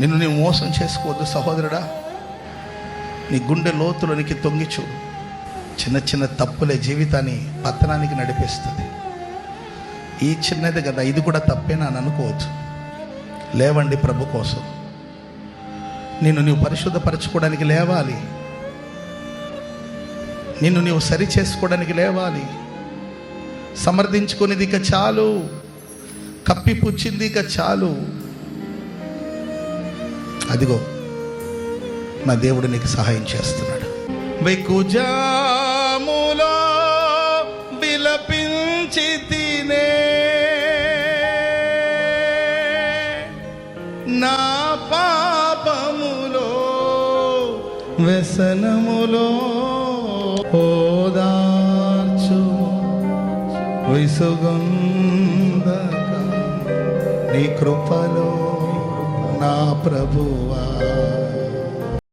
నిన్ను నీవు మోసం చేసుకోవద్దు సహోదరుడా. నీ గుండె లోతులోనికి తొంగి చూడు. చిన్న చిన్న తప్పులే జీవితాన్ని పతనానికి నడిపిస్తుంది. ఈ చిన్నది కదా, ఇది కూడా తప్పేనా అని అనుకోవచ్చు. లేవండి ప్రభు కోసం. నిన్ను నీవు పరిశుద్ధపరచుకోవడానికి లేవాలి. నిన్ను నీవు సరి చేసుకోవడానికి లేవాలి. సమర్థించుకునేది ఇక చాలు, కప్పిపుచ్చింది ఇక చాలు. అదిగో నా దేవుడు నీకు సహాయం చేస్తున్నాడు. వెకుజాములో విలపించి తినే నా పాపములో వ్యసనములో ఓదార్చు విసుగొందక నీ కృపలో నా ప్రభువా.